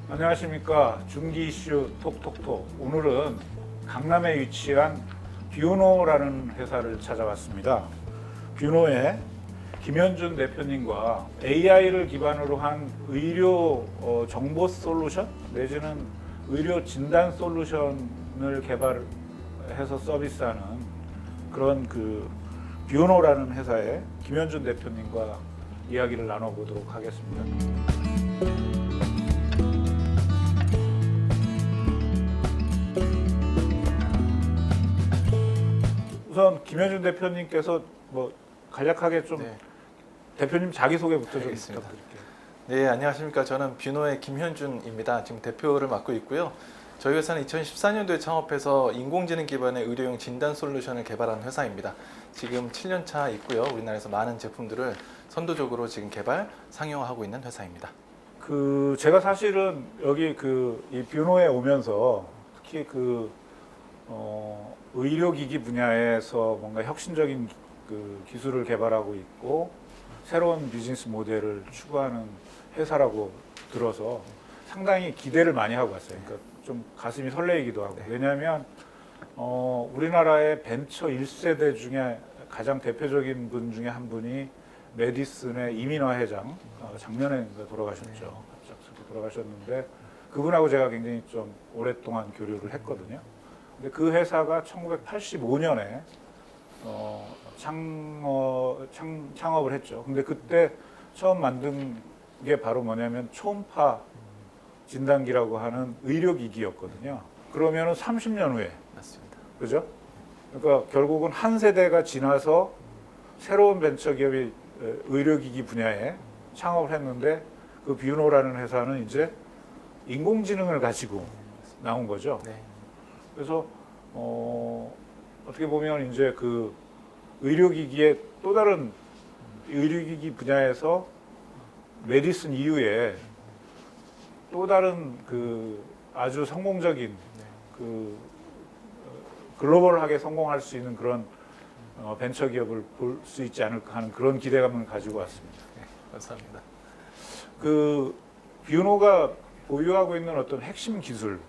안녕하십니까. 중기 이슈 톡톡톡. 오늘은 강남에 위치한 뷰노라는 회사를 찾아왔습니다. 뷰노의 김현준 대표님과 AI를 기반으로 한 의료 정보 솔루션 내지는 의료 진단 솔루션을 개발해서 서비스하는 그런 뷰노라는 회사의 김현준 대표님과 이야기를 나눠보도록 하겠습니다. 우선 김현준 대표님께서 간략하게 좀 네. 대표님 자기소개부터 좀 알겠습니다. 부탁드릴게요. 네, 안녕하십니까. 저는 뷰노의 김현준입니다. 지금 대표를 맡고 있고요. 저희 회사는 2014년도에 창업해서 인공지능 기반의 의료용 진단 솔루션을 개발한 회사입니다. 지금 7년 차 있고요. 우리나라에서 많은 제품들을 선도적으로 지금 개발, 상용화하고 있는 회사입니다. 제가 사실은 여기 이 뷰노에 오면서 특히 의료기기 분야에서 뭔가 혁신적인 기술을 개발하고 있고 새로운 비즈니스 모델을 추구하는 회사라고 들어서 상당히 기대를 많이 하고 왔어요. 그러니까 좀 가슴이 설레이기도 하고. 왜냐하면 우리나라의 벤처 1세대 중에 가장 대표적인 분 중에 한 분이 메디슨의 이민화 회장, 작년에 돌아가셨죠. 갑작스럽게 돌아가셨는데 그분하고 제가 굉장히 좀 오랫동안 교류를 했거든요. 근데 그 회사가 1985년에 창업을 했죠. 근데 그때 처음 만든 게 바로 뭐냐면 초음파 진단기라고 하는 의료기기였거든요. 그러면은 30년 후에, 맞습니다. 그죠? 그러니까 결국은 한 세대가 지나서 새로운 벤처기업이 의료기기 분야에 창업을 했는데 그 뷰노라는 회사는 이제 인공지능을 가지고 나온 거죠. 네. 그래서 어떻게 보면 이제 의료기기의 또 다른 의료기기 분야에서 메디슨 이후에 또 다른 아주 성공적인 글로벌하게 성공할 수 있는 그런 벤처 기업을 볼 수 있지 않을까 하는 그런 기대감을 가지고 왔습니다. 네, 감사합니다. 뷰노가 보유하고 있는 어떤 핵심 기술에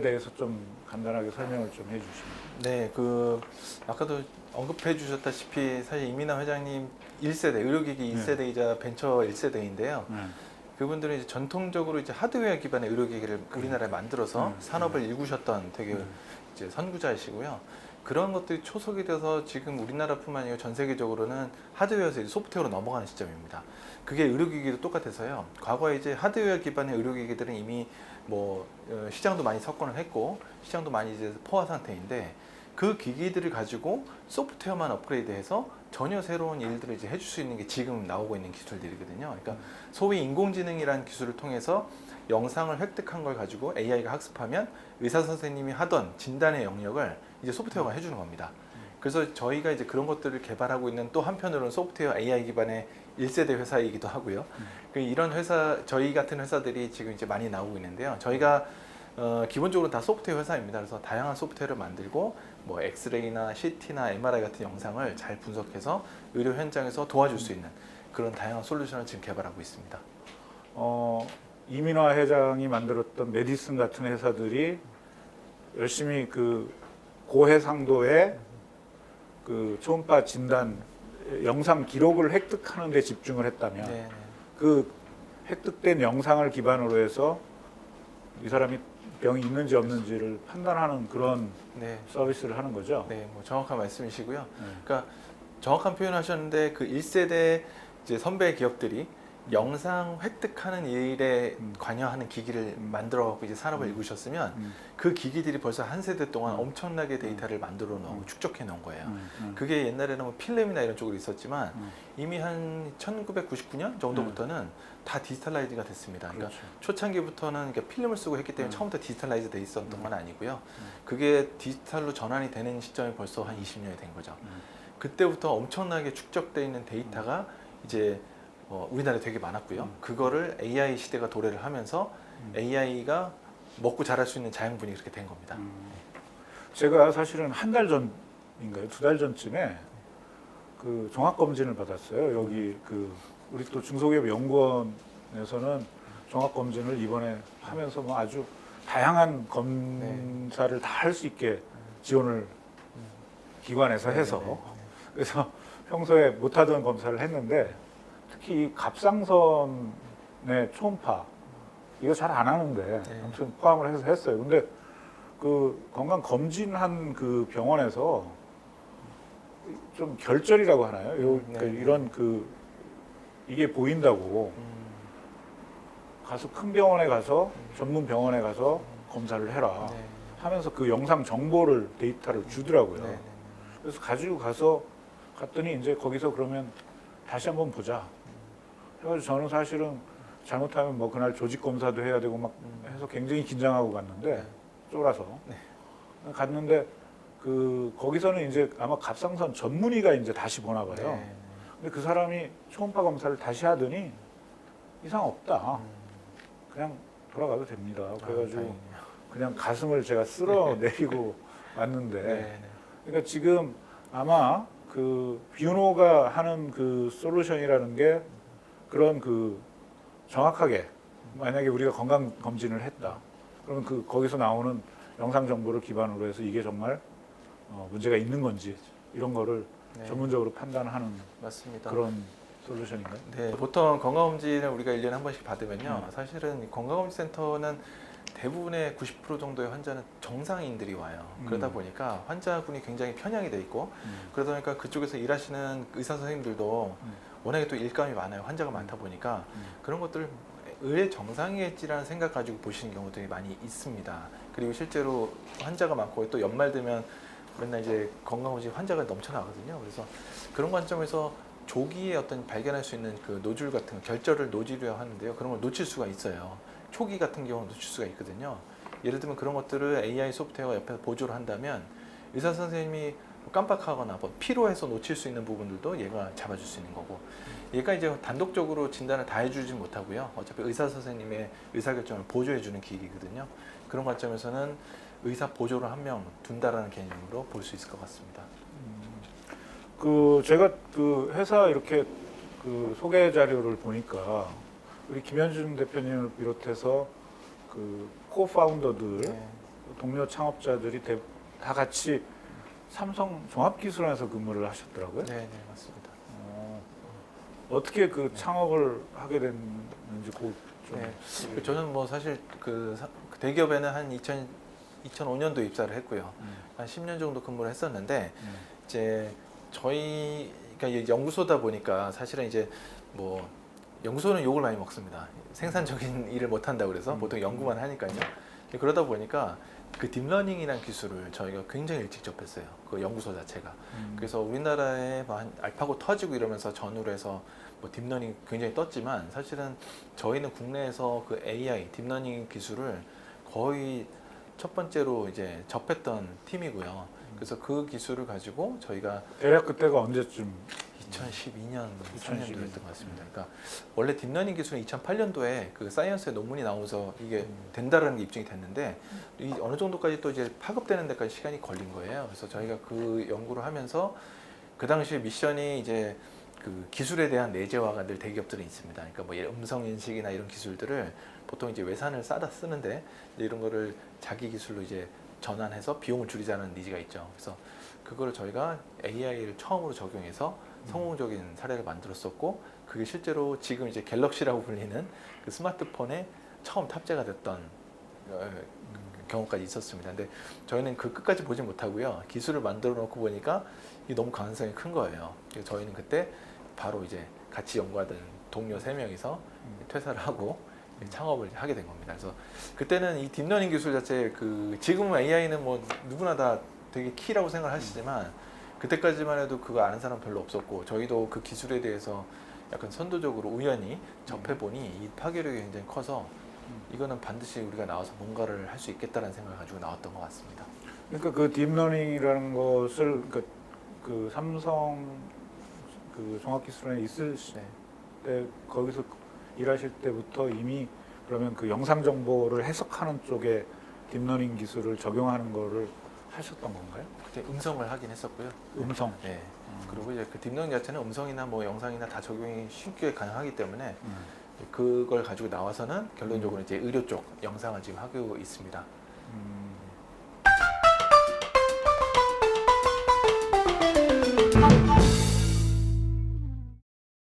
대해서 좀 간단하게 설명을 좀 해주시면. 네, 아까도 언급해 주셨다시피 사실 이민하 회장님 1세대, 의료기기 1세대이자 벤처 1세대인데요. 그분들은 이제 전통적으로 이제 하드웨어 기반의 의료기기를 우리나라에 만들어서 산업을 일구셨던 되게 이제 선구자이시고요. 그런 것들이 초석이 돼서 지금 우리나라뿐만 아니라 전 세계적으로는 하드웨어에서 이제 소프트웨어로 넘어가는 시점입니다. 그게 의료기기도 똑같아서요. 과거에 이제 하드웨어 기반의 의료기기들은 이미 시장도 많이 석권을 했고 시장도 많이 이제 포화 상태인데 그 기기들을 가지고 소프트웨어만 업그레이드해서 전혀 새로운 일들을 이제 해줄 수 있는 게 지금 나오고 있는 기술들이거든요. 그러니까 소위 인공지능이라는 기술을 통해서 영상을 획득한 걸 가지고 AI가 학습하면 의사 선생님이 하던 진단의 영역을 이제 소프트웨어가 해주는 겁니다. 그래서 저희가 이제 그런 것들을 개발하고 있는 또 한편으로는 소프트웨어 AI 기반의 1세대 회사이기도 하고요. 이런 회사, 저희 같은 회사들이 지금 이제 많이 나오고 있는데요. 저희가 기본적으로 다 소프트웨어 회사입니다. 그래서 다양한 소프트웨어를 만들고 엑스레이나 CT나 MRI 같은 영상을 잘 분석해서 의료 현장에서 도와줄 수 있는 그런 다양한 솔루션을 지금 개발하고 있습니다. 이민화 회장이 만들었던 메디슨 같은 회사들이 열심히 고해상도의 초음파 진단 영상 기록을 획득하는 데 집중을 했다면 네. 그 획득된 영상을 기반으로 해서 이 사람이 병이 있는지 없는지를 판단하는 그런 네. 서비스를 하는 거죠. 네, 정확한 말씀이시고요. 그러니까 정확한 표현하셨는데 그 1세대 이제 선배 기업들이 영상 획득하는 일에 관여하는 기기를 만들어 이제 산업을 일구셨으면 그 기기들이 벌써 한 세대 동안 엄청나게 데이터를 만들어 놓고 축적해 놓은 거예요. 그게 옛날에는 필름이나 이런 쪽으로 있었지만 이미 한 1999년 정도부터는 다 디지털라이즈가 됐습니다. 그러니까 그렇죠. 초창기부터는 필름을 쓰고 했기 때문에 처음부터 디지털라이즈 돼 있었던 건 아니고요. 그게 디지털로 전환이 되는 시점이 벌써 한 20년이 된 거죠. 그때부터 엄청나게 축적돼 있는 데이터가 이제 우리나라에 되게 많았고요. 그거를 AI 시대가 도래를 하면서 AI가 먹고 자랄 수 있는 자양분이 그렇게 된 겁니다. 제가 사실은 한 달 전인가요? 두 달 전쯤에 그 종합 검진을 받았어요. 여기 그 우리 또 중소기업 연구원에서는 종합 검진을 이번에 하면서 뭐 아주 다양한 검사를 다 할 수 있게 지원을 기관에서 해서 그래서 평소에 못하던 검사를 했는데 특히 이 갑상선의 초음파 이거 잘 안 하는데 아무튼 포함을 해서 했어요. 근데 그 건강 검진한 그 병원에서 좀 결절이라고 하나요? 그 이런 그 이게 보인다고 가서 큰 병원에 가서 전문 병원에 가서 검사를 해라 하면서 그 영상 정보를 데이터를 주더라고요. 그래서 가지고 가서 갔더니 이제 거기서 그러면 다시 한번 보자. 그래서 저는 사실은 잘못하면 뭐 그날 조직 검사도 해야 되고 막 해서 굉장히 긴장하고 갔는데 쫄아서 갔는데 그 거기서는 이제 아마 갑상선 전문의가 이제 다시 보나 봐요. 근데 그 사람이 초음파 검사를 다시 하더니 이상 없다. 그냥 돌아가도 됩니다. 그래가지고 그냥 가슴을 제가 쓸어내리고 왔는데 그러니까 지금 아마 그 뷰노가 하는 그 솔루션이라는 게 그런 그 정확하게 만약에 우리가 건강 검진을 했다. 그러면 그 거기서 나오는 영상 정보를 기반으로 해서 이게 정말 문제가 있는 건지 이런 거를 전문적으로 판단하는 맞습니다. 그런 솔루션인가요? 네, 보통 건강검진을 우리가 1년에 한 번씩 받으면요. 사실은 건강검진센터는 대부분의 90% 정도의 환자는 정상인들이 와요. 그러다 보니까 환자분이 굉장히 편향이 돼 있고 그러다 보니까 그쪽에서 일하시는 의사 선생님들도 워낙에 또 일감이 많아요. 환자가 많다 보니까 그런 것들을 의뢰 정상이겠지라는 생각 가지고 보시는 경우들이 많이 있습니다. 그리고 실제로 환자가 많고 또 연말 되면 맨날 이제 건강검진 환자가 넘쳐나거든요. 그래서 그런 관점에서 조기에 어떤 발견할 수 있는 그 노즐 같은 거, 결절을 노즐이라고 하는데요. 그런 걸 놓칠 수가 있어요. 초기 같은 경우는 놓칠 수가 있거든요. 예를 들면 그런 것들을 AI 소프트웨어가 옆에서 보조를 한다면 의사 선생님이 깜빡하거나 뭐 피로해서 놓칠 수 있는 부분들도 얘가 잡아줄 수 있는 거고, 얘가 이제 단독적으로 진단을 다 해주지 못하고요. 어차피 의사 선생님의 의사결정을 보조해주는 기기거든요. 그런 관점에서는 의사 보조를 한 명 둔다라는 개념으로 볼 수 있을 것 같습니다. 그 제가 그 회사 이렇게 그 소개 자료를 보니까 우리 김현준 대표님을 비롯해서 그 코파운더들 동료 창업자들이 다 같이 삼성 종합기술원에서 근무를 하셨더라고요. 네, 맞습니다. 어떻게 그 창업을 하게 됐는지 좀. 네. 저는 뭐 사실 그 대기업에는 한 2005년도 입사를 했고요. 한 10년 정도 근무를 했었는데 이제 저희가 이제 연구소다 보니까 사실은 이제 뭐 연구소는 욕을 많이 먹습니다. 생산적인 일을 못 한다고 그래서 보통 연구만 하니까요. 그러다 보니까 그 딥러닝이라는 기술을 저희가 굉장히 일찍 접했어요. 그 연구소 자체가. 그래서 우리나라에 뭐 알파고 터지고 이러면서 전후로 해서 뭐 딥러닝 굉장히 떴지만 사실은 저희는 국내에서 그 AI 딥러닝 기술을 거의 첫 번째로 이제 접했던 팀이고요. 그래서 그 기술을 가지고 저희가 대략 그때가 언제쯤? 2012년, 3년도였던 것 같습니다. 그러니까 원래 딥러닝 기술은 2008년도에 그 사이언스에 논문이 나오면서 이게 된다라는 게 입증이 됐는데 이 어느 정도까지 또 이제 파급되는 데까지 시간이 걸린 거예요. 그래서 저희가 그 연구를 하면서 그 당시에 미션이 이제 그 기술에 대한 내재화가 늘 대기업들은 있습니다. 그러니까 뭐 음성 인식이나 이런 기술들을 보통 이제 외산을 싸다 쓰는데 이런 거를 자기 기술로 이제 전환해서 비용을 줄이자는 니즈가 있죠. 그래서 그거를 저희가 AI를 처음으로 적용해서 성공적인 사례를 만들었었고, 그게 실제로 지금 이제 갤럭시라고 불리는 그 스마트폰에 처음 탑재가 됐던 경우까지 있었습니다. 근데 저희는 그 끝까지 보지 못하고요. 기술을 만들어 놓고 보니까 이게 너무 가능성이 큰 거예요. 그래서 저희는 그때 바로 이제 같이 연구하던 동료 3명이서 퇴사를 하고 창업을 하게 된 겁니다. 그래서 그때는 이 딥러닝 기술 자체 그 지금은 AI는 뭐 누구나 다 되게 키라고 생각하시지만 그때까지만 해도 그거 아는 사람 별로 없었고 저희도 그 기술에 대해서 약간 선도적으로 우연히 접해보니 이 파괴력이 굉장히 커서 이거는 반드시 우리가 나와서 뭔가를 할 수 있겠다는 생각을 가지고 나왔던 것 같습니다. 그러니까 그 딥러닝이라는 것을 그 삼성 그 종합기술원에 있을 때 거기서 일하실 때부터 이미 그러면 그 영상 정보를 해석하는 쪽에 딥러닝 기술을 적용하는 거를 하셨던 건가요? 그때 음성을 하긴 했었고요. 음성. 네. 그리고 이제 그 딥러닝 자체는 음성이나 뭐 영상이나 다 적용이 쉽게 가능하기 때문에 그걸 가지고 나와서는 결론적으로 이제 의료 쪽 영상을 지금 하고 있습니다.